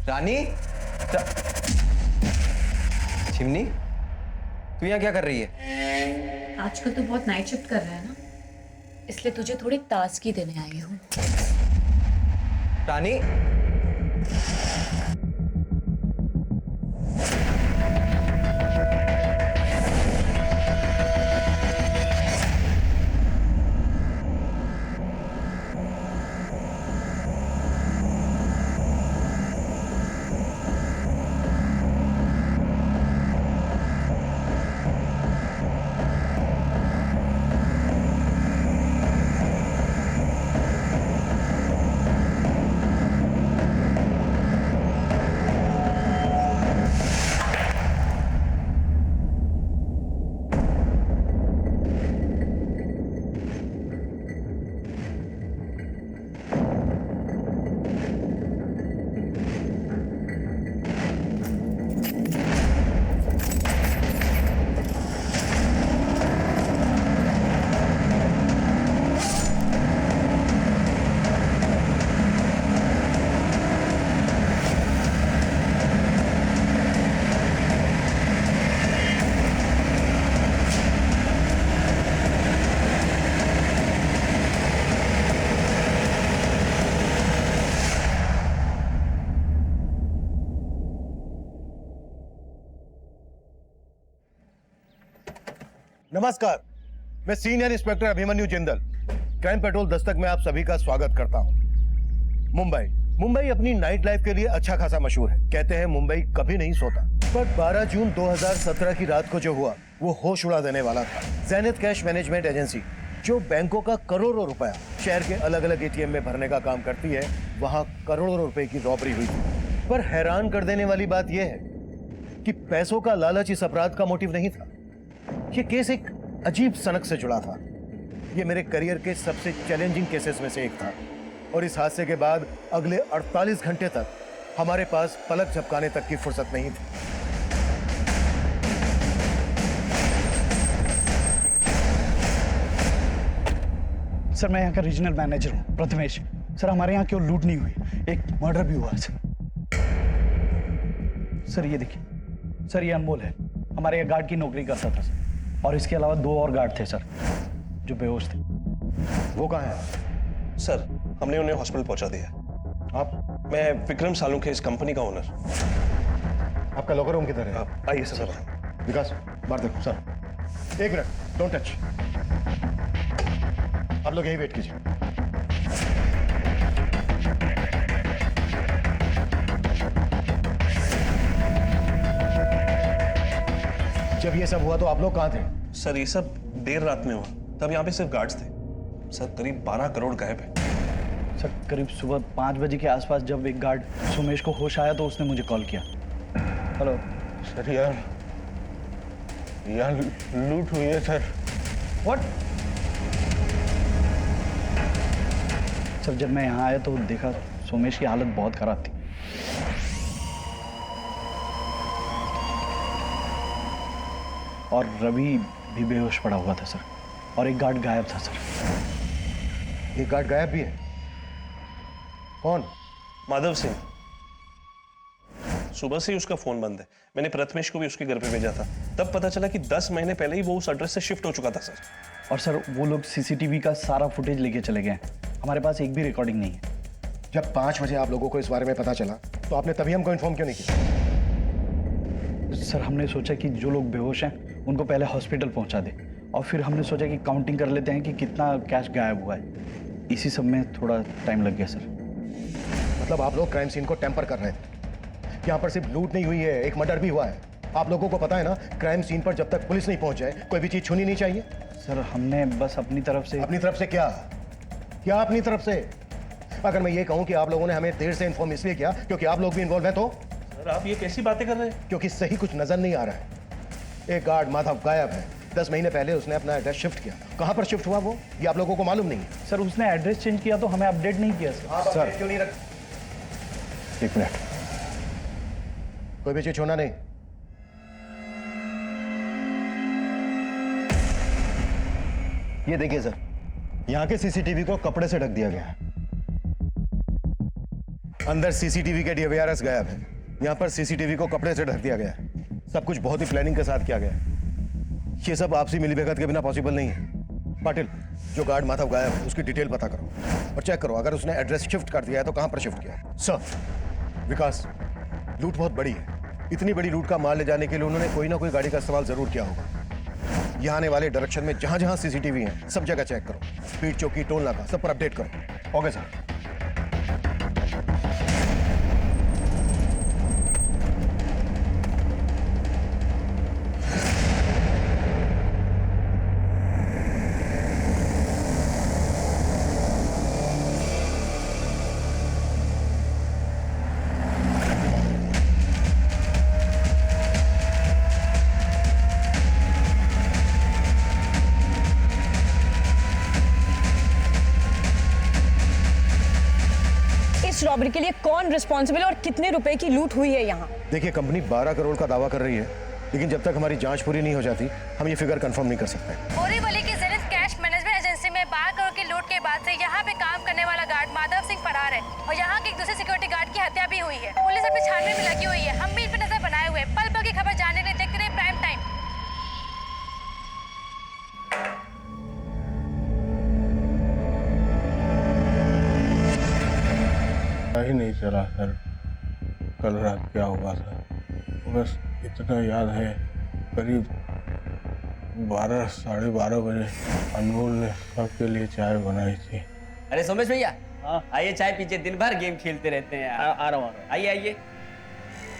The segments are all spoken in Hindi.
रानी, चिमनी, तू यहाँ क्या कर रही है? आजकल तो बहुत नाइट शिफ्ट कर रहा है ना, इसलिए तुझे थोड़ी ताजगी देने आई हूँ। रानी, नमस्कार, मैं senior inspector Abhimanyu Jindal, crime petrol Dastak में आप सभी का स्वागत करता हूं। मुंबई अपनी नाइट लाइफ के लिए अच्छा खासा मशहूर है। कहते हैं मुंबई कभी नहीं सोता, पर 12 जून 2017 की रात को जो हुआ वो होश उड़ा देने वाला था। ज़ेनिथ कैश मैनेजमेंट एजेंसी, जो बैंकों का करोड़ों रुपया शहर के अलग अलग एटीएम में भरने का काम करती है, वहां करोड़ों रुपए की रॉबरी हुई थी। पर हैरान कर देने वाली बात यह है कि पैसों का लालच इस अपराध का मोटिव नहीं था। ये केस एक अजीब सनक से जुड़ा था। ये मेरे करियर के सबसे चैलेंजिंग केसेस में से एक था, और इस हादसे के बाद अगले 48 घंटे तक हमारे पास पलक झपकाने तक की फुर्सत नहीं थी। सर, मैं यहाँ का रीजनल मैनेजर हूँ, प्रथमेश। सर, हमारे यहाँ क्यों लूट नहीं हुई, एक मर्डर भी हुआ है सर। ये देखिए सर, ये अनमोल है, हमारे यहाँ गार्ड की नौकरी करता था सर। और इसके अलावा 2 और गार्ड थे सर, जो बेहोश थे। वो कहाँ है? सर, हमने उन्हें हॉस्पिटल पहुंचा दिया। आप? मैं विक्रम सालुंखे, इस कंपनी का ओनर। आपका लॉकर रूम किधर है? आइए सर। विकास, बाहर देखो सर। 1 minute, don't touch. आप लोग यहीं वेट कीजिए। जब ये सब हुआ तो आप लोग कहाँ थे? सर, ये सब देर रात में हुआ, तब यहाँ पे सिर्फ गार्ड्स थे। सर, करीब 12 करोड़ गायब है। सर, करीब सुबह 5 बजे के आसपास जब एक गार्ड सुमेश को होश आया तो उसने मुझे कॉल किया। हेलो सर, यार लूट हुई है सर। व्हाट? सर, जब मैं यहाँ आया तो देखा सुमेश की हालत बहुत खराब थी। और रवि भी बेहोश पड़ा हुआ था सर, और एक गार्ड गायब था सर। एक गार्ड गायब भी है? कौन? माधव सिंह। सुबह से ही उसका फोन बंद है। मैंने प्रथमेश को भी उसके घर पे भेजा था, तब पता चला कि 10 महीने पहले ही वो उस एड्रेस से शिफ्ट हो चुका था सर। और सर, वो लोग सीसीटीवी का सारा फुटेज लेके चले गए हैं, हमारे पास एक भी रिकॉर्डिंग नहीं है। जब 5 बजे आप लोगों को इस बारे में पता चला तो आपने तभी हमको इन्फॉर्म क्यों नहीं किया? सर, हमने सोचा कि जो लोग बेहोश हैं उनको पहले हॉस्पिटल पहुंचा दे, और फिर हमने सोचा कि काउंटिंग कर लेते हैं कि कितना कैश गायब हुआ है। इसी सब में थोड़ा टाइम लग गया सर। मतलब आप लोग क्राइम सीन को टेम्पर कर रहे थे? यहाँ पर सिर्फ लूट नहीं हुई है, एक मर्डर भी हुआ है। आप लोगों को पता है ना, क्राइम सीन पर जब तक पुलिस नहीं पहुंच जाए कोई भी चीज छूनी नहीं चाहिए। सर, हमने बस अपनी तरफ से। अपनी तरफ से क्या? क्या अपनी तरफ से? अगर मैं ये कहूं कि आप लोगों ने हमें देर से इन्फॉर्म इसलिए किया क्योंकि आप लोग भी इन्वॉल्व हैं तो? सर, आप ये कैसी बातें कर रहे हैं? क्योंकि सही कुछ नजर नहीं आ रहा है। एक गार्ड माधव गायब है। 10 महीने पहले उसने अपना एड्रेस शिफ्ट किया। कहां पर शिफ्ट हुआ वो, ये आप लोगों को मालूम नहीं है? सर, उसने एड्रेस चेंज किया तो हमें अपडेट नहीं किया सर। सर क्यों नहीं रख? 1 मिनट, कोई भी चीज छोड़ना नहीं। ये देखिए सर, यहाँ के सीसीटीवी को कपड़े से ढक दिया गया है। अंदर सीसीटीवी के डीवीआरएस गायब है। यहाँ पर सीसीटीवी को कपड़े से ढक दिया गया है। सब कुछ बहुत ही प्लानिंग के साथ किया गया है। ये सब आपसी मिलीभगत के बिना पॉसिबल नहीं है। पाटिल, जो गार्ड माधव गायब है उसकी डिटेल पता करो और चेक करो, अगर उसने एड्रेस शिफ्ट कर दिया है तो कहां पर शिफ्ट किया है। सर, विकास, लूट बहुत बड़ी है। इतनी बड़ी लूट का माल ले जाने के लिए उन्होंने कोई ना कोई गाड़ी का इस्तेमाल जरूर किया होगा। यहाँ आने वाले डायरेक्शन में जहां जहां सीसीटीवी है सब जगह चेक करो। स्पीड चौकी, टोल नाका, सब पर अपडेट करो। Okay sir. रॉबरी के लिए कौन रिस्पॉन्सिबल और कितने रुपए की लूट हुई है यहाँ? देखिए, कंपनी 12 करोड़ का दावा कर रही है, लेकिन जब तक हमारी जांच पूरी नहीं हो जाती हम ये फिगर कंफर्म नहीं कर सकते। बोरीवली की जेनिथ कैश मैनेजमेंट एजेंसी में 12 करोड़ की लूट के बाद से यहाँ पे काम करने वाला गार्ड माधव सिंह फरार है और यहाँ के एक दूसरे सिक्योरिटी गार्ड की हत्या भी हुई है। पुलिस अपनी छानबीन में लगी हुई है। हम भी इन पे नजर बनाए हुए, पल पल की खबर जानने के लिए देखते रहे प्राइम टाइम। ही नहीं चला सर, कल रात क्या हुआ था बस इतना याद है। करीब 12 साढ़े 12 बजे अनमोल ने सबके लिए चाय बनाई थी। अरे सोमेश भैया, आइए चाय पीजिए, दिन भर गेम खेलते रहते हैं। आ रहा हूँ। आइए आइए।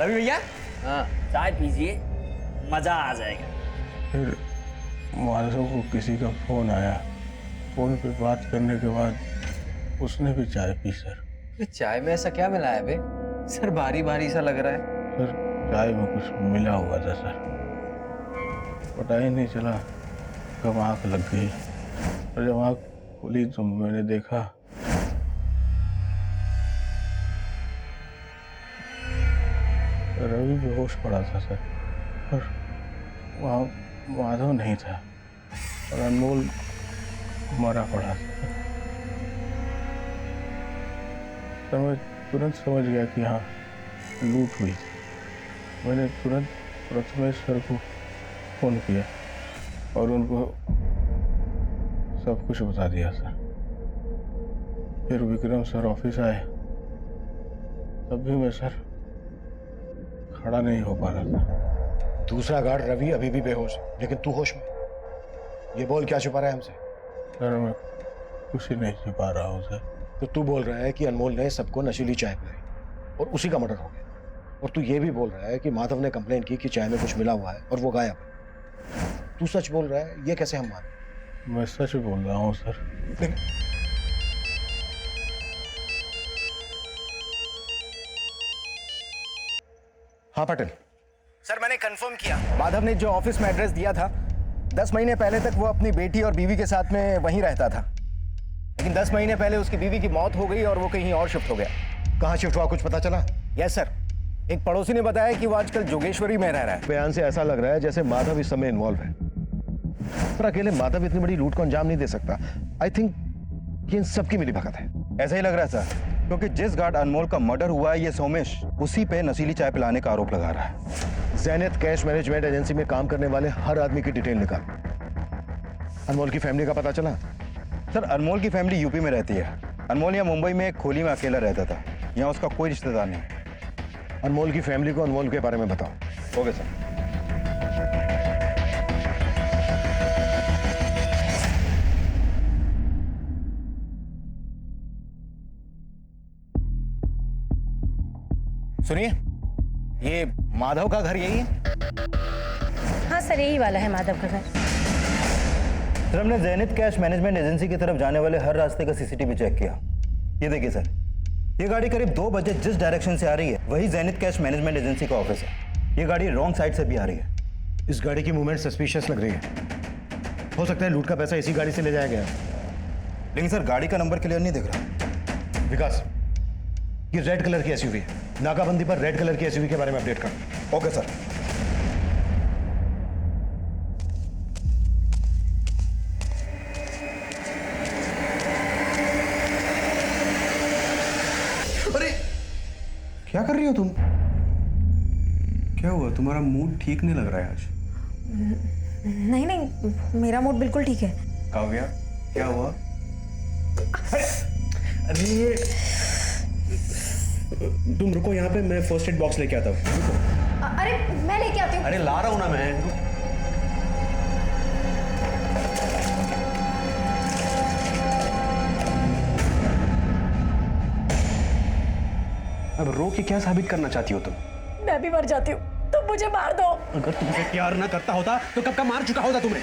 रवि भैया, चाय पीजिए, मजा आ जाएगा। फिर माधव को किसी का फोन आया। फोन पे बात करने के बाद उसने भी चाय पी सर। चाय में ऐसा क्या मिला है बे? सर भारी भारी सा लग रहा है। सर चाय में कुछ मिला हुआ था सर, पता ही नहीं चला कब आँख लग गई और जब आँख खुली तो मैंने देखा रवि बेहोश पड़ा था सर, और वहाँ माधव नहीं था और अनमोल मरा पड़ा था। तो मैं तुरंत समझ गया कि हाँ लूट हुई थी। मैंने तुरंत प्रथमेश सर को फ़ोन किया और उनको सब कुछ बता दिया सर। फिर विक्रम सर ऑफिस आए, तब भी मैं सर खड़ा नहीं हो पा रहा था। दूसरा गार्ड रवि अभी भी बेहोश है, लेकिन तू होश में। ये बोल क्या छुपा रहा है हमसे? सर मैं कुछ ही नहीं छुपा रहा हूँ सर। तो तू बोल रहा है कि अनमोल ने सबको नशीली चाय पिलाई और उसी का मर्डर हो गया, और तू ये भी बोल रहा है कि माधव ने कंप्लेंट की कि चाय में कुछ मिला हुआ है और वो गायब है। तू सच बोल रहा है, ये कैसे हम माने? मैं सच बोल रहा हूँ सर। हाँ पटेल सर, मैंने कंफर्म किया। माधव ने जो ऑफिस में एड्रेस दिया था, 10 महीने पहले तक वो अपनी बेटी और बीवी के साथ में वहीं रहता था, लेकिन 10 महीने पहले उसकी बीवी की मौत हो गई और वो कहीं और शिफ्ट हो गया। कहाँ शिफ्ट हुआ, कुछ पता चला? यस सर, एक पड़ोसी ने बताया कि वो आजकल जोगेश्वरी में रह रहा है। बयान से ऐसा लग रहा है जैसे माधव इस समय इन्वॉल्व है, पर अकेले माधव इतनी बड़ी लूट को अंजाम नहीं दे सकता। आई थिंक ये इन सबकी मिलीभगत है। ऐसा ही लग रहा है सर, क्योंकि जिस गार्ड अनमोल का मर्डर हुआ है ये सोमेश, उसी पे नशीली चाय पिलाने का आरोप लगा रहा है। जेनिथ कैश मैनेजमेंट एजेंसी में काम करने वाले हर आदमी की डिटेल निकाल। अनमोल की फैमिली का पता चला? सर अनमोल की फैमिली यूपी में रहती है। अनमोल यहाँ मुंबई में एक खोली में अकेला रहता था, यहाँ उसका कोई रिश्तेदार नहीं। अनमोल की फैमिली को अनमोल के बारे में बताओ। Okay sir. सुनिए, ये माधव का घर यही है? हाँ सर, यही वाला है माधव का घर। सर हमने जेनिथ कैश मैनेजमेंट एजेंसी की तरफ जाने वाले हर रास्ते का सीसीटीवी चेक किया। ये देखिए सर, ये गाड़ी करीब 2 बजे जिस डायरेक्शन से आ रही है वही जेनिथ कैश मैनेजमेंट एजेंसी का ऑफिस है। ये गाड़ी रॉन्ग साइड से भी आ रही है। इस गाड़ी की मूवमेंट सस्पिशियस लग रही है। हो सकता है लूट का पैसा इसी गाड़ी से ले जाया गया। लेकिन सर गाड़ी का नंबर क्लियर नहीं दिख रहा। विकास, ये रेड कलर की एसयूवी है। नाकाबंदी पर रेड कलर की एसयूवी के बारे में अपडेट कर। Okay sir. अरे क्या कर रही हो तुम? क्या हुआ? तुम्हारा मूड ठीक नहीं लग रहा है आज। नहीं नहीं, मेरा मूड बिल्कुल ठीक है। काव्या, क्या हुआ? अरे तुम रुको यहाँ पे, मैं फर्स्ट एड बॉक्स लेके आता हूँ। अरे मैं लेके आती हूँ। अरे ला रहा हूँ ना मैं। अब रो के क्या साबित करना चाहती हो तुम? मैं भी मर जाती हूँ, तुम मुझे मार दो। अगर तुमसे प्यार ना करता होता तो कब का मार चुका होता तुम्हें।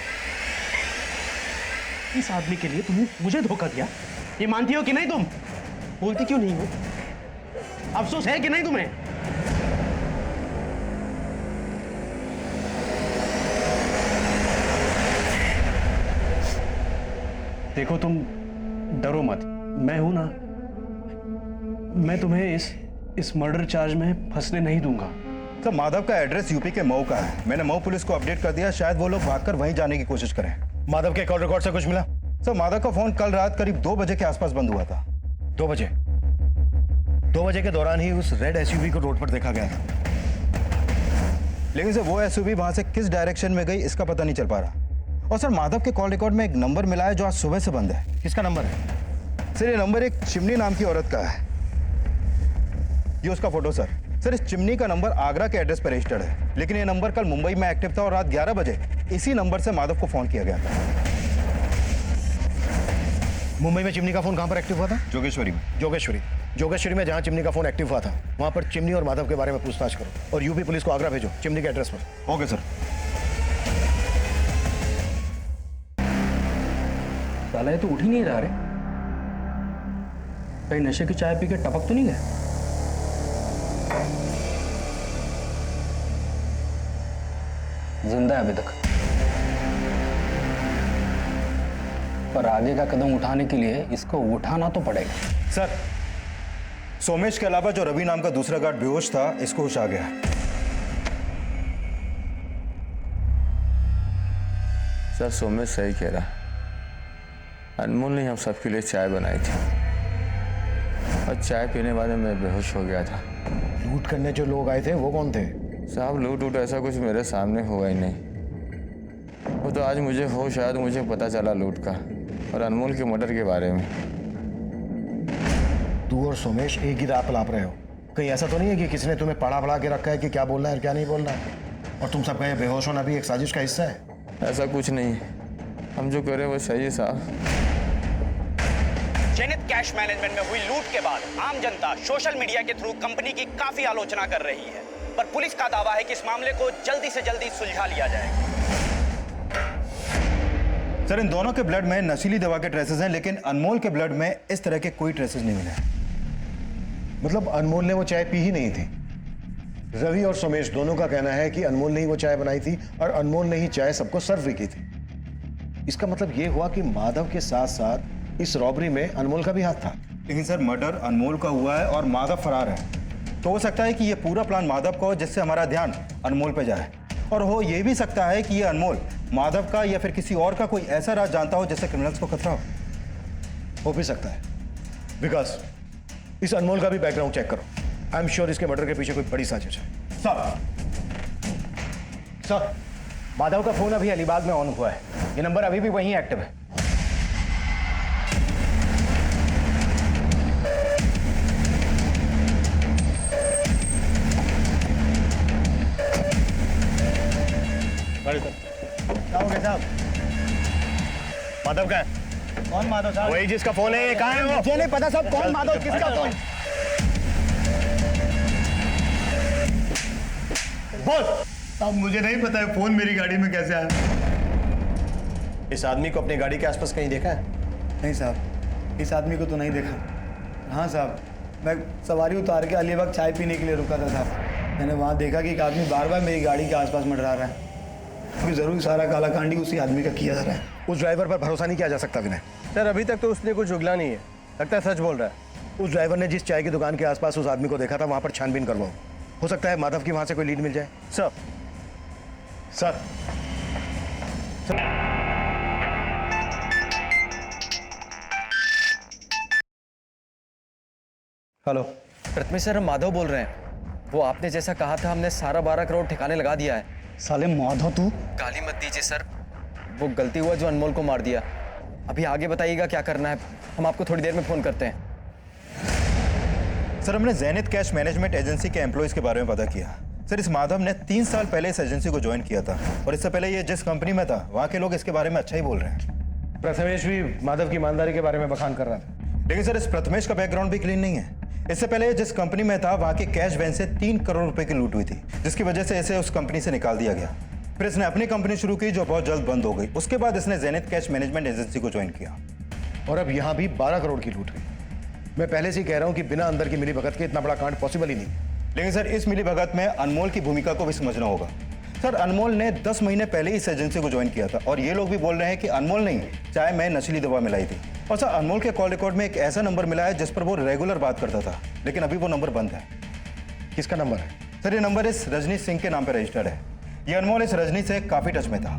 इस आदमी के लिए तुमने मुझे धोखा दिया, ये मानती हो कि नहीं? तुम बोलती क्यों नहीं हो? अफसोस है कि नहीं तुम्हें? देखो तुम डरो मत, मैं हूं ना। मैं तुम्हें इस मर्डर चार्ज में फंसने नहीं दूंगा। सर, माधव का एड्रेस यूपी के मऊ का है। मैंने मऊ पुलिस को अपडेट कर दिया, शायद वो लोग भागकर वहीं जाने की कोशिश करें। माधव के कॉल रिकॉर्ड से कुछ मिला? सर, माधव का फोन कल रात करीब 2 बजे के आसपास बंद हुआ था। 2 बजे? 2 बजे के दौरान ही उस रेड एसयूवी को रोड पर देखा गया था। लेकिन सर, वो एसयूवी वहां से किस डायरेक्शन में गई इसका पता नहीं चल पा रहा। और सर, माधव के कॉल रिकॉर्ड में एक नंबर मिला है जो आज सुबह से बंद है। किसका नंबर है? सर, ये नंबर एक चिमनी नाम की औरत का है। ये उसका फोटो सर। सर, इस चिमनी का नंबर आगरा के एड्रेस पर रजिस्टर्ड है, लेकिन ये नंबर कल मुंबई में एक्टिव था और रात 11 बजे इसी नंबर से माधव को फोन किया गया था। मुंबई में चिमनी का फोन कहां पर एक्टिव हुआ था? जोगेश्वरी में। जोगेश्वरी में जहां चिमनी का फोन एक्टिव हुआ था वहां पर चिमनी और माधव के बारे में पूछताछ करो और यूपी पुलिस को आगरा भेजो, चिमनी के एड्रेस पर। Okay sir. साला ये तो उठ ही नहीं रहा रे। कहीं नशे की चाय पी के टपक तो नहीं गया? जिंदा है अभी तक, पर आगे का कदम उठाने के लिए इसको उठाना तो पड़ेगा। सर, सोमेश के अलावा जो रवि नाम का दूसरा गार्ड बेहोश था, इसको होश आ गया। सर, सोमेश सही कह रहा। अनमोल ने हम सबके लिए चाय बनाई थी और चाय पीने बाद मैं बेहोश हो गया था। लूट करने जो लोग आए थे वो कौन थे? साहब, लूट ऐसा कुछ मेरे सामने हुआ ही नहीं। वो तो आज मुझे होश आया तो मुझे पता चला लूट का और अनमोल के मर्डर के बारे में। तू और सोमेश एक ही रात लाप रहे हो। कहीं ऐसा तो नहीं है कि किसी ने तुम्हें पढ़ा के रखा है कि क्या बोलना है और क्या नहीं बोलना है, और तुम सबका ये बेहोश होना भी एक साजिश का हिस्सा है? ऐसा कुछ नहीं, हम जो कर रहे हैं वो सही है साहब। जेनिथ कैश मैनेजमेंट में हुई लूट के बाद आम जनता सोशल मीडिया के थ्रू कंपनी की काफी आलोचना कर रही है, पर पुलिस का दावा है कि इस मामले को जल्दी से जल्दी सुलझा लिया जाएगा। सर, इन दोनों के ब्लड में नशीली दवा के ट्रेसेस हैं, लेकिन अनमोल के ब्लड में इस तरह के कोई ट्रेसेस नहीं मिले। मतलब अनमोल ने वो चाय पी ही नहीं थी? रवि और सोमेश दोनों का कहना है कि अनमोल ने ही वो चाय बनाई थी और अनमोल ने ही चाय सबको सर्व भी की थी। इसका मतलब ये हुआ कि माधव के साथ साथ इस रॉबरी में अनमोल का भी हाथ था। लेकिन सर, मर्डर अनमोल का हुआ है और माधव फरार है, तो हो सकता है कि ये पूरा प्लान माधव का हो जिससे हमारा ध्यान अनमोल पे जाए। और हो ये भी सकता है कि ये अनमोल माधव का या फिर किसी और का कोई ऐसा राज जानता हो जिससे क्रिमिनल्स को खतरा हो भी सकता है। विकास, इस अनमोल का भी बैकग्राउंड चेक करो। आई एम श्योर इसके मर्डर के पीछे कोई बड़ी साजिश है। सर, माधव का फोन अभी अलीबाग में ऑन हुआ है। ये नंबर अभी भी वहीं एक्टिव है। क्या हो गया साहब? माधव का है? कौन माधव साहब? वही जिसका फोन है। ये कहाँ है वो? मुझे नहीं पता साहब, कौन माधव, किसका फोन? बोल। अब मुझे नहीं पता है फोन मेरी गाड़ी में कैसे आया। इस आदमी को अपनी गाड़ी के आसपास कहीं देखा है? नहीं साहब, इस आदमी को तो नहीं देखा। हाँ साहब, मैं सवारी उतार के अलीबाग चाय पीने के लिए रुका था साहब। मैंने वहाँ देखा कि एक आदमी बार बार मेरी गाड़ी के आसपास मंडरा रहा है। क्योंकि जरूर सारा काला कांडी उसी आदमी का किया जा रहा है। उस ड्राइवर पर भरोसा नहीं किया जा सकता विनय। सर, अभी तक तो उसने कुछ उगला नहीं है, लगता है सच बोल रहा है। उस ड्राइवर ने जिस चाय की दुकान के आसपास उस आदमी को देखा था वहां पर छानबीन करवाओ। हो सकता है माधव की वहां से कोई लीड मिल जाए। Sir. Sir, hello, Prathamesh sir, हम माधव बोल रहे हैं। वो आपने जैसा कहा था, हमने सारा 12 करोड़ ठिकाने लगा दिया है। साले माधव तू गाली मत दीजिए सर, वो गलती हुआ जो अनमोल को मार दिया। अभी आगे बताइएगा क्या करना है, हम आपको थोड़ी देर में फोन करते हैं। सर हमने ज़ैनिथ कैश मैनेजमेंट एजेंसी के एम्प्लॉयज़ के बारे में पता किया। सर इस माधव ने 3 साल पहले इस एजेंसी को ज्वाइन किया था और इससे पहले ये जिस कंपनी में था वहाँ के लोग इसके बारे में अच्छा ही बोल रहे हैं। प्रथमेश भी माधव की ईमानदारी के बारे में बखान कर रहा था। लेकिन सर इस प्रथमेश का बैकग्राउंड भी क्लीन नहीं है। इससे पहले ये जिस कंपनी में था वहाँ के कैश वैन से 3 करोड़ रुपए की लूट हुई थी, जिसकी वजह से इसे उस कंपनी से निकाल दिया गया। फिर इसने अपनी कंपनी शुरू की जो बहुत जल्द बंद हो गई। उसके बाद इसने ज़ैनिथ कैश मैनेजमेंट एजेंसी को ज्वाइन किया और अब यहाँ भी 12 करोड़ की लूट हुई। मैं पहले से ही कह रहा हूँ कि बिना अंदर की मिलीभगत के इतना बड़ा कांड पॉसिबल ही नहीं। लेकिन सर इस मिलीभगत में अनमोल की भूमिका को भी समझना होगा। सर अनमोल ने 10 महीने पहले इस एजेंसी को ज्वाइन किया था और ये लोग भी बोल रहे हैं कि अनमोल नहीं, चाय में नशीली दवा मिलाई थी। और सर अनमोल के कॉल रिकॉर्ड में एक ऐसा नंबर मिला है जिस पर वो रेगुलर बात करता था, लेकिन अभी वो नंबर बंद है। किसका नंबर है? सर ये नंबर इस रजनी सिंह के नाम पर रजिस्टर्ड है। ये अनमोल इस रजनी से काफी टच में था।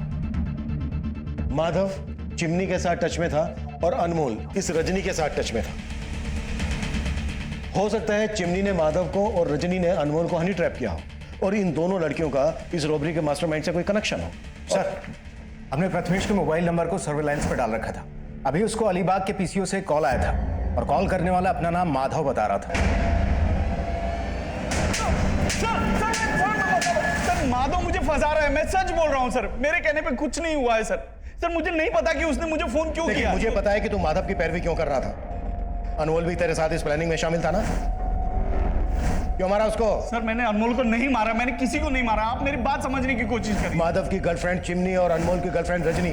माधव चिमनी के साथ टच में था और अनमोल इस रजनी के साथ टच में था। हो सकता है चिमनी ने माधव को और रजनी ने अनमोल को हनी ट्रैप किया हो और इन दोनों लड़कियों का इस रॉबरी के मास्टरमाइंड से कोई कनेक्शन हो। सर हमने प्रथमेश के मोबाइल नंबर को सर्विलांस पर डाल रखा था। अभी उसको अलीबाग के पीसीओ से कॉल आया था और कॉल करने वाला अपना नाम माधव बता रहा था। सर माधव मुझे फंसा रहा है, मैं सच बोल रहा हूँ सर, मेरे कहने पे कुछ नहीं हुआ है सर। सर मुझे नहीं पता कि उसने मुझे फोन क्यों किया। मुझे पता है कि तू माधव की पैरवी क्यों कर रहा था। अनमोल भी तेरे साथ इस प्लानिंग में शामिल था ना? क्यों मारा उसको? सर मैंने अनमोल को नहीं मारा, मैंने किसी को नहीं मारा। आप मेरी बात समझने की कोशिश करिए। माधव की गर्लफ्रेंड चिमनी और अनमोल की गर्लफ्रेंड रजनी,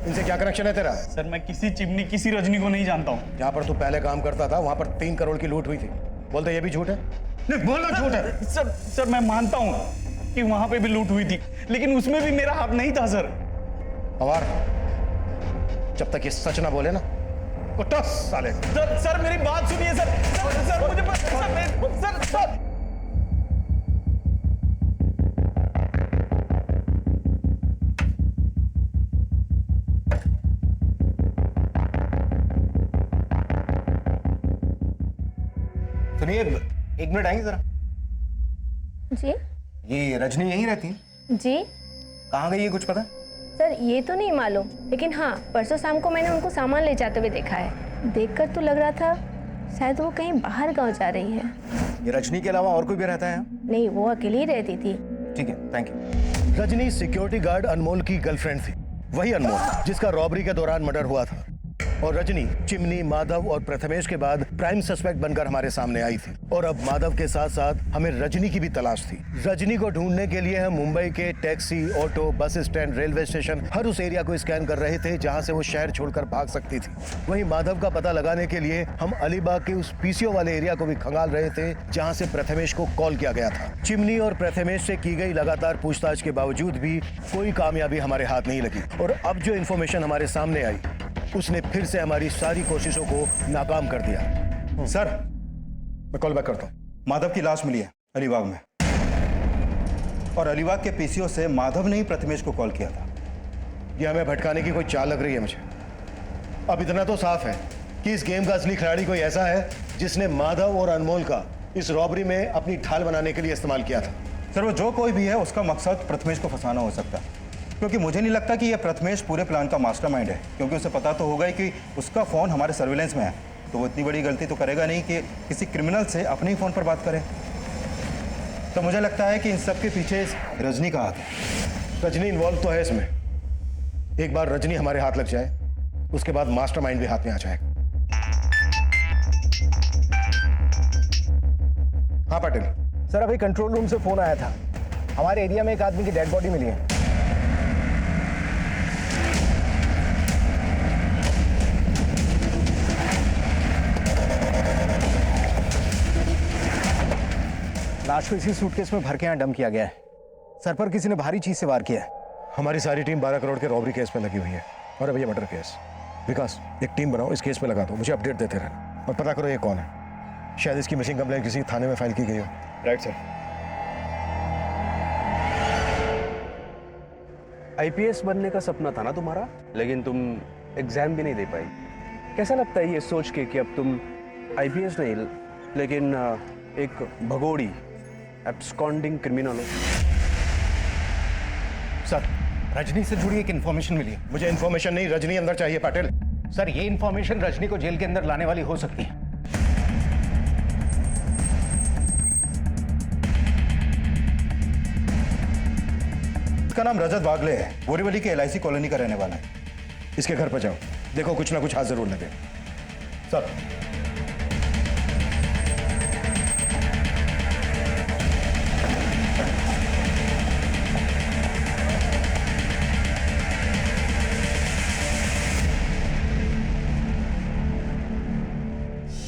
इनसे क्या कनेक्शन है तेरा? सर मैं किसी चिमनी किसी रजनी को नहीं जानता हूँ। जहाँ पर तू पहले काम करता था वहां पर 3 करोड़ की लूट हुई थी। बोलते ये भी झूठ है? नहीं बोलो झूठ है। सर मैं मानता हूँ कि वहां पे भी लूट हुई थी, लेकिन उसमें भी मेरा हाथ नहीं था सर। पवार जब तक ये सच ना बोले ना कुत्ता साले। सर मेरी बात सुनिए सर। सर मुझे सर सुनिए, 1 मिनट आएंगे जरा। जी ये रजनी यहीं रहती है? जी। कहाँ गई है कुछ पता? सर ये तो नहीं मालूम, लेकिन हाँ परसों शाम को मैंने उनको सामान ले जाते हुए देखा है। देखकर तो लग रहा था शायद वो कहीं बाहर गांव जा रही है। ये रजनी के अलावा और कोई भी रहता है? नहीं, वो अकेली ही रहती थी। ठीक है, thank you. Rajni security guard Anmol की गर्लफ्रेंड थी, वही अनमोल जिसका रॉबरी के दौरान मर्डर हुआ था। और रजनी चिमनी, माधव और प्रथमेश के बाद प्राइम सस्पेक्ट बनकर हमारे सामने आई थी। और अब माधव के साथ साथ हमें रजनी की भी तलाश थी। रजनी को ढूंढने के लिए हम मुंबई के taxi, auto, bus stand, railway station, हर उस एरिया को स्कैन कर रहे थे जहां से वो शहर छोड़कर भाग सकती थी। वहीं माधव का पता लगाने के लिए हम अलीबाग के उस पीसीओ वाले एरिया को भी खंगाल रहे थे जहां से प्रथमेश को कॉल किया गया था। चिमनी और प्रथमेश से की गई लगातार पूछताछ के बावजूद भी कोई कामयाबी हमारे हाथ नहीं लगी। और अब जो इन्फॉर्मेशन हमारे सामने आई उसने फिर से हमारी सारी कोशिशों को नाकाम कर दिया। सर मैं कॉल बैक करता हूँ। माधव की लाश मिली है अलीबाग में और अलीबाग के पीसीओ से माधव ने ही प्रथमेश को कॉल किया था। यह हमें भटकाने की कोई चाल लग रही है मुझे। अब इतना तो साफ है कि इस गेम का असली खिलाड़ी कोई ऐसा है जिसने माधव और अनमोल का इस रॉबरी में अपनी ढाल बनाने के लिए इस्तेमाल किया था। सर वो जो कोई भी है उसका मकसद प्रथमेश को फंसाना हो सकता है, क्योंकि मुझे नहीं लगता कि यह प्रथमेश पूरे प्लान का मास्टरमाइंड है, क्योंकि उसे पता तो होगा ही कि उसका फ़ोन हमारे सर्विलेंस में है, तो वो इतनी बड़ी गलती तो करेगा नहीं कि किसी क्रिमिनल से अपने ही फ़ोन पर बात करे। तो मुझे लगता है कि इन सब के पीछे रजनी का हाथ है। रजनी इन्वॉल्व तो है इसमें। एक बार रजनी हमारे हाथ लग जाए उसके बाद मास्टरमाइंड भी हाथ में आ जाएगा। हाँ पाटिल। सर अभी कंट्रोल रूम से फोन आया था, हमारे एरिया में एक आदमी की डेड बॉडी मिली है। लाश को इसी सूटकेस में भर के यहाँ डंप किया गया है। सर पर किसी ने भारी चीज से वार किया है। हमारी सारी टीम 12 करोड़ के रॉबरी केस में लगी हुई है और अब ये मर्डर केस। विकास एक टीम बनाओ, इस केस में लगा दो, मुझे अपडेट देते रहना और पता करो ये कौन है। शायद इसकी मिसिंग कंप्लेंट किसी थाने में फाइल की गई हो। Right sir. आईपीएस बनने का सपना था ना तुम्हारा, लेकिन तुम एग्जाम भी नहीं दे पाई। कैसा लगता है ये सोच के कि अब तुम आईपीएस नहीं लेकिन एक भगोड़ी एब्सकॉन्डिंग क्रिमिनल हो। सर, रजनी से जुड़ी एक इंफॉर्मेशन मिली है। मुझे इंफॉर्मेशन नहीं, रजनी अंदर चाहिए पाटिल। सर, ये इंफॉर्मेशन रजनी को जेल के अंदर लाने वाली हो सकती है। इसका नाम रजत वागले है, बोरीवली के LIC कॉलोनी का रहने वाला है। इसके घर पर जाओ, देखो कुछ ना कुछ हाथ जरूर लगे। सर,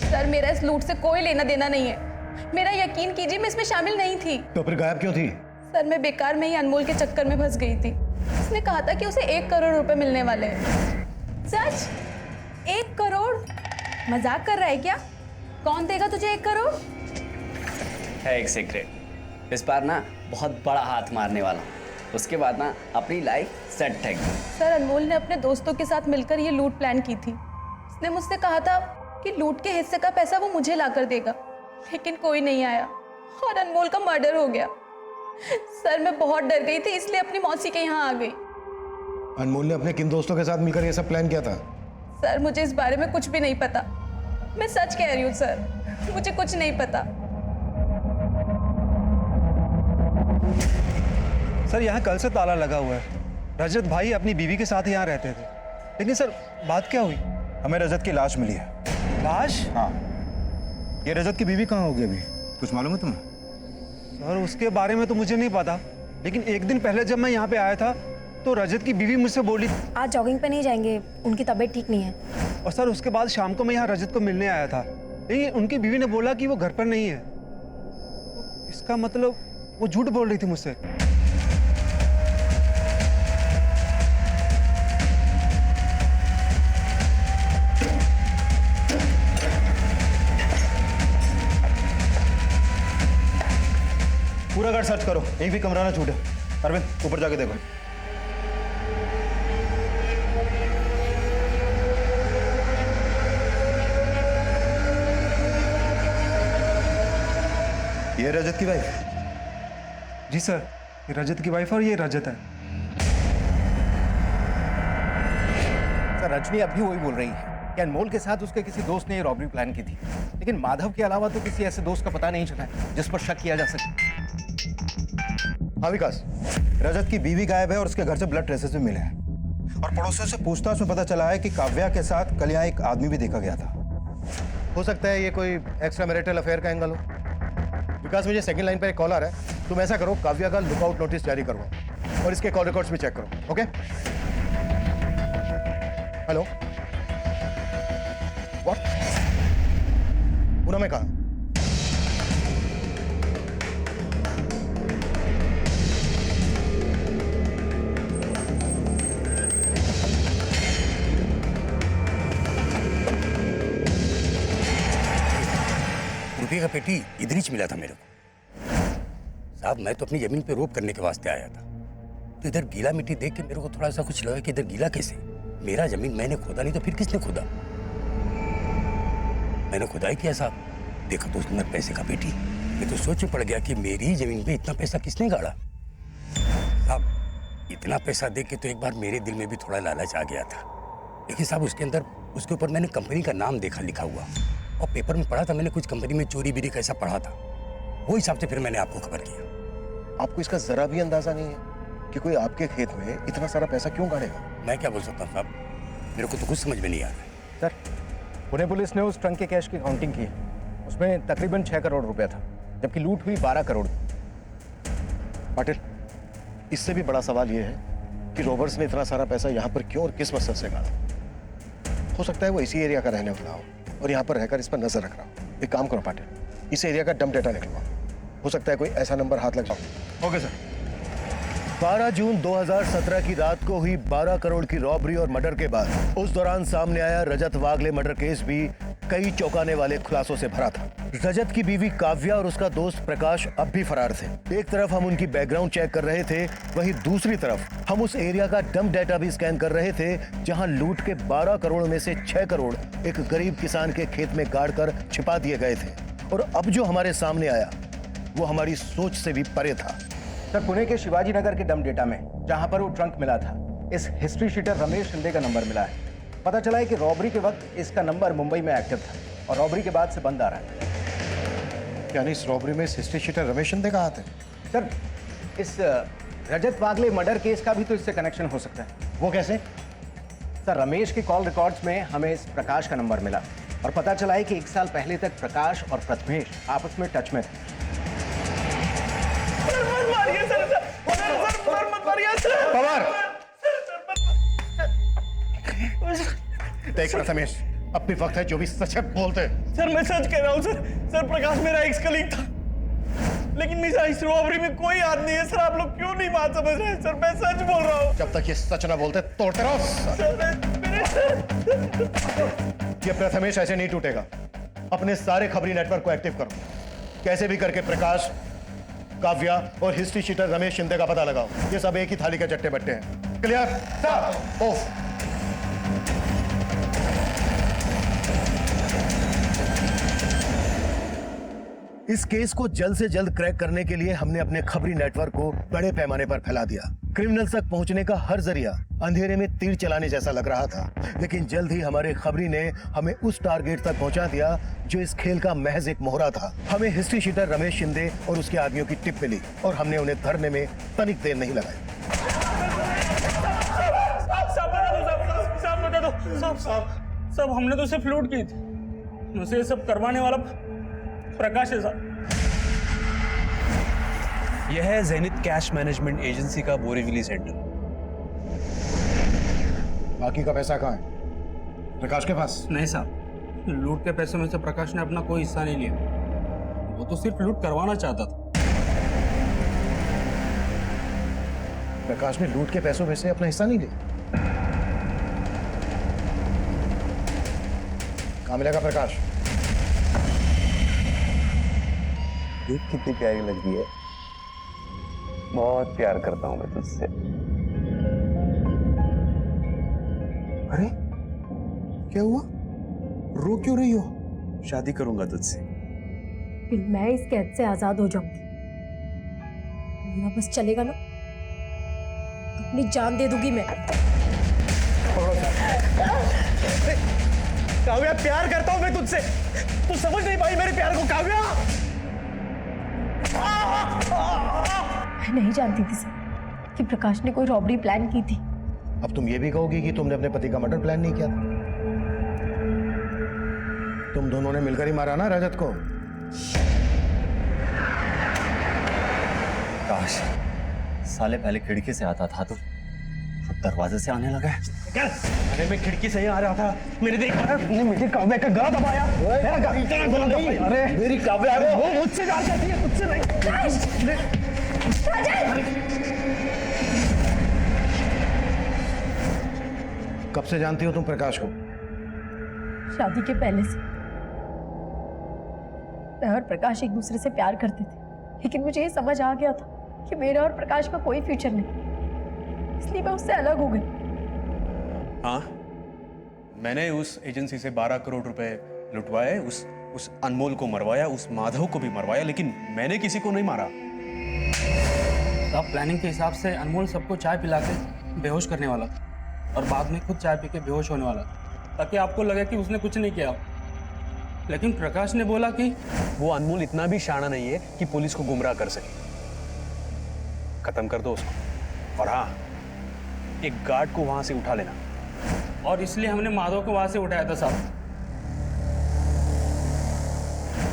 सर, मेरा इस लूट से कोई लेना देना नहीं है। मेरा यकीन कीजिए, मैं इसमें शामिल नहीं थी। तो फिर गायब क्यों थी? सर, मैं बेकार में ही अनमोल के चक्कर में फंस गई थी। उसने कहा था कि उसे 1 करोड़ रुपए मिलने वाले हैं। सच? 1 करोड़? मजाक कर रहा है क्या? कौन देगा तुझे 1 करोड़? है एक सीक्रेट, इस बार ना बहुत बड़ा हाथ मारने वाला हूं। उसके बाद ना अपनी लाइफ सेट है। सर, अनमोल ने अपने दोस्तों के साथ मिलकर ये लूट प्लान की थी। उसने मुझसे कहा था कि लूट के हिस्से का पैसा वो मुझे लाकर देगा, लेकिन कोई नहीं आया और अनमोल का मर्डर हो गया। सर, मैं बहुत डर गई थी, इसलिए अपनी मौसी के यहाँ आ गई। अनमोल ने अपने किन दोस्तों के साथ मिलकर ये सब प्लान किया था? सर, मुझे इस बारे में कुछ भी नहीं पता। मैं सच कह रही हूँ सर, मुझे कुछ नहीं पता। सर, यहाँ कल से ताला लगा हुआ है। रजत भाई अपनी बीवी के साथ यहाँ रहते थे, लेकिन सर बात क्या हुई? हमें रजत की लाश मिली है। लाश? हाँ। ये रजत की बीवी कहाँ होगी अभी, कुछ मालूम है तुम्हें? सर, उसके बारे में तो मुझे नहीं पता, लेकिन एक दिन पहले जब मैं यहाँ पे आया था तो रजत की बीवी मुझसे बोली आज जॉगिंग पे नहीं जाएंगे, उनकी तबीयत ठीक नहीं है। और सर उसके बाद शाम को मैं यहाँ रजत को मिलने आया था, लेकिन उनकी बीवी ने बोला कि वो घर पर नहीं है। इसका मतलब वो झूठ बोल रही थी मुझसे। पूरा घर सर्च करो, एक भी कमरा ना छूटे। अरविंद, ऊपर जाके देखो। ये रजत की वाइफ? जी सर, ये रजत की वाइफ और ये रजत है। सर, रजनी अब भी वही बोल रही है कि अनमोल के साथ उसके किसी दोस्त ने ये रॉबरी प्लान की थी, लेकिन माधव के अलावा तो किसी ऐसे दोस्त का पता नहीं चला है जिस पर शक किया जा सके। हाँ विकास, रजत की बीवी गायब है और उसके घर से ब्लड ट्रेसेस भी मिले हैं, और पड़ोसियों से पूछताछ में पता चला है कि काव्या के साथ कल यहाँ एक आदमी भी देखा गया था। हो सकता है ये कोई एक्स्ट्रा मैरिटल अफेयर का एंगल हो। विकास, मुझे सेकंड लाइन पर एक कॉल आ रहा है, तुम ऐसा करो, काव्या का लुकआउट नोटिस जारी करो और इसके कॉल रिकॉर्ड्स भी चेक करो। ओके? Hello, what? पूनम में कहा? रुपये का पेटी इधर ही मिला था मेरे को। साहब, मैं तो अपनी जमीन पे रोप करने के वास्ते आया था, तो इधर गीला मिट्टी देख के मेरे को थोड़ा सा कुछ लगा कि इधर गीला कैसे? मेरा जमीन मैंने खोदा नहीं तो फिर किसने खोदा? मैंने खुदाई किया साहब, देखा तो उसके अंदर पैसे का पेटी। मैं तो सोच में पड़ गया कि मेरी जमीन पे इतना पैसा किसने गाड़ा। साहब, इतना पैसा देख के तो एक बार मेरे दिल में भी थोड़ा लालच आ गया था, लेकिन साहब उसके अंदर उसके ऊपर मैंने कंपनी का नाम देखा लिखा हुआ, और पेपर में पढ़ा था मैंने, कुछ कंपनी में चोरी बीरी कैसा पढ़ा था, वो हिसाब से फिर मैंने आपको खबर किया। आपको इसका जरा भी अंदाजा नहीं है कि कोई आपके खेत में इतना सारा पैसा क्यों गाड़ेगा? मैं क्या बोल सकता हूँ साहब, मेरे को तो कुछ समझ में नहीं आ रहा। सर, पुणे पुलिस ने उस ट्रंक के कैश की काउंटिंग की, उसमें तकरीबन 6 करोड़ रुपया था, जबकि लूट हुई 12 करोड़। पाटिल, इससे भी बड़ा सवाल यह है कि रॉबर्स ने इतना सारा पैसा यहाँ पर क्यों और किस मकसद से गाड़ा? हो सकता है वो इसी एरिया का रहने वाला हो और यहाँ पर रहकर इस पर नजर रख रहा हो। एक काम करो पाटिल, इस एरिया का डंप डेटा निकलवाओ, हो सकता है कोई ऐसा नंबर हाथ लग जाए। Okay sir. 12 जून 2017 की रात को हुई 12 करोड़ की रॉबरी और मर्डर के बाद उस दौरान सामने आया रजत वागले मर्डर केस भी कई चौंकाने वाले खुलासों से भरा था। रजत की बीवी काव्या और उसका दोस्त प्रकाश अब भी फरार थे। एक तरफ हम उनकी बैकग्राउंड चेक कर रहे थे, वहीं दूसरी तरफ हम उस एरिया का डंप डेटा भी स्कैन कर रहे थे जहां लूट के 12 करोड़ में से 6 करोड़ एक गरीब किसान के खेत में गाड़ कर छिपा दिए गए थे। और अब जो हमारे सामने आया वो हमारी सोच से भी परे था। सर, पुणे के शिवाजी नगर के डम डेटा में जहां पर वो ट्रंक मिला था, इस हिस्ट्री शीटर रमेश शिंदे का नंबर मिला है। पता चला है कि रॉबरी के वक्त इसका नंबर मुंबई में एक्टिव था और रॉबरी के बाद से बंद आ रहा है। यानी इस रॉबरी में हिस्ट्री शीटर रमेश शिंदे का हाथ है? सर, इस रजत वागले मर्डर केस का भी तो इससे कनेक्शन हो सकता है। वो कैसे? सर, रमेश के कॉल रिकॉर्ड्स में हमें इस प्रकाश का नंबर मिला और पता चला है कि 1 साल पहले तक प्रकाश और प्रथमेश आपस में टच में थे। पवार! देख प्रथमेश, अब भी वक्त है, जो भी सच है बोलते। सर मैं सच कह रहा हूँ सर। सर प्रकाश मेरा एक्स कलीग था, लेकिन मेरा इस रॉबरी में कोई हाथ नहीं है सर। आप लोग क्यों नहीं बात समझ रहे हैं सर? मैं सच बोल रहा हूँ। जब तक ये सच ना बोलते तोड़ते रहो। ये प्रथमेश ऐसे नहीं टूटेगा। अपने सारे खबरी नेटवर्क को एक्टिव करो। कैसे भी करके प्रकाश, काव्या और हिस्ट्री शीटर रमेश शिंदे का पता लगाओ। ये सब एक ही थाली के चट्टे बट्टे हैं। क्लियर? ऑफ। इस केस को जल्द से जल्द क्रैक करने के लिए हमने अपने खबरी नेटवर्क को बड़े पैमाने पर फैला दिया। क्रिमिनल्स तक पहुंचने का हर जरिया अंधेरे में तीर चलाने जैसा लग रहा था, लेकिन जल्द ही हमारे खबरी ने हमें उस टारगेट तक पहुंचा दिया जो इस खेल का महज एक मोहरा था। हमें हिस्ट्री शीटर रमेश शिंदे और उसके आदमियों की टिप मिली और हमने उन्हें धरने में तनिक देर नहीं लगाई। सब हमने तो सिर्फ लूट की थी, मुझसे ये सब करवाने वाला प्रकाश है साहब। यह है ज़ेनिथ कैश मैनेजमेंट एजेंसी का बोरीवली सेंटर। बाकी का पैसा कहाँ है? प्रकाश के पास? नहीं साहब, लूट के पैसे में से प्रकाश ने अपना कोई हिस्सा नहीं लिया। वो तो सिर्फ लूट करवाना चाहता था। प्रकाश ने लूट के पैसों में से अपना हिस्सा नहीं लिया? कहाँ मिलेगा प्रकाश? कितनी प्यारी लगती है। बहुत प्यार करता हूं मैं तुझसे। अरे क्या हुआ? रो क्यों रही हो? शादी करूंगा तुझसे। फिर मैं इस कैद से आजाद हो जाऊंगी। मेरा बस चलेगा ना, अपनी जान दे दूंगी मैं। काव्या, प्यार करता हूं मैं तुझसे। तू समझ नहीं पाई मेरे प्यार को काव्या। मैं नहीं जानती थी सर कि प्रकाश ने कोई रॉबरी प्लान की थी। अब तुम ये भी कहोगी कि तुमने अपने पति का मर्डर प्लान नहीं किया था? तुम दोनों ने मिलकर ही मारा ना रजत को? काश साले पहले खिड़की से आता था तो दरवाजे से आने लगा है। अरे मैं खिड़की से ही आ रहा था, मैंने देखा मेरी काव्या का गला दबाया। अरे मेरी काव्या, वो मुझसे प्यार करती है, तुझसे नहीं। कब से जानती हो तुम प्रकाश को? शादी के पहले से मैं और प्रकाश एक दूसरे से प्यार करते थे, लेकिन मुझे ये समझ आ गया था कि मेरा और प्रकाश का कोई फ्यूचर नहीं, इसलिए मैं उससे अलग हो गई। हाँ, मैंने उस एजेंसी से 12 करोड़ रुपए लुटवाए, उस अनमोल को मरवाया, उस माधव को भी मरवाया, लेकिन मैंने किसी को नहीं मारा। सब प्लानिंग के हिसाब से अनमोल सबको चाय पिला के बेहोश करने वाला था और बाद में खुद चाय पी के बेहोश होने वाला था, ताकि आपको लगे कि उसने कुछ नहीं किया। लेकिन प्रकाश ने बोला कि वो अनमोल इतना भी शाना नहीं है कि पुलिस को गुमराह कर सके। खत्म कर दो उसको। और हाँ, एक गार्ड को वहां से उठा लेना। और इसलिए हमने माधव को वहां से उठाया था साहब।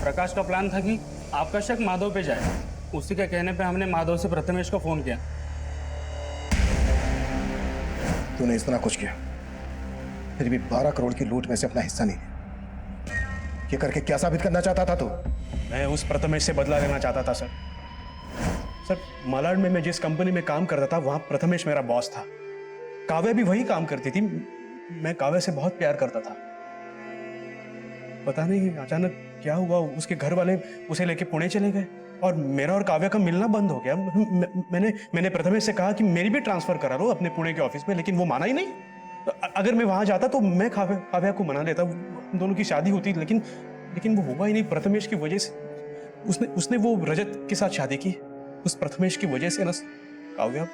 प्रकाश का प्लान था कि आपका शक माधव पे जाए। उसी के कहने पे हमने माधव से प्रथमेश को फोन किया। तूने इतना कुछ किया, फिर भी 12 करोड़ की लूट में से अपना हिस्सा नहीं लिया। ये करके क्या साबित करना चाहता था तू? मैं उस प्रथमेश से बदला लेना चाहता था सर। सर, मालाड में मैं जिस कंपनी में काम करता था वहां प्रथमेश मेरा बॉस था। काव्या भी वही काम करती थी। मैं काव्या से बहुत प्यार करता था। पता नहीं अचानक क्या हुआ, उसके घर वाले उसे लेके पुणे चले गए और मेरा और काव्या का मिलना बंद हो गया। मैंने प्रथमेश से कहा कि मेरी भी ट्रांसफर करा लो अपने पुणे के ऑफिस में, लेकिन वो माना ही नहीं। अगर मैं वहां जाता तो मैं काव्या को मना लेता, दोनों की शादी होती, लेकिन वो हुआ ही नहीं। प्रथमेश की वजह से उसने उसने वो रजत के साथ शादी की। उस प्रथमेश की वजह से ना काव्या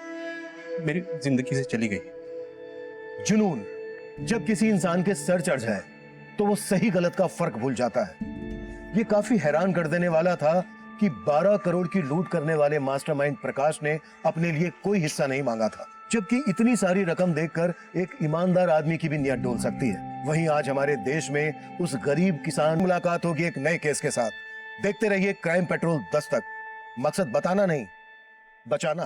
मेरी जिंदगी से चली गई। जुनून जब किसी इंसान के सर चढ़ जाए तो वो सही गलत का फर्क भूल जाता है। ये काफी हैरान कर देने वाला था कि 12 करोड़ की लूट करने वाले मास्टरमाइंड प्रकाश ने अपने लिए कोई हिस्सा नहीं मांगा था, जबकि इतनी सारी रकम देखकर एक ईमानदार आदमी की भी नियत डोल सकती है। वहीं आज हमारे देश में उस गरीब किसान मुलाकात होगी एक नए केस के साथ। देखते रहिए क्राइम पेट्रोल दस्तक। मकसद बताना नहीं, बचाना।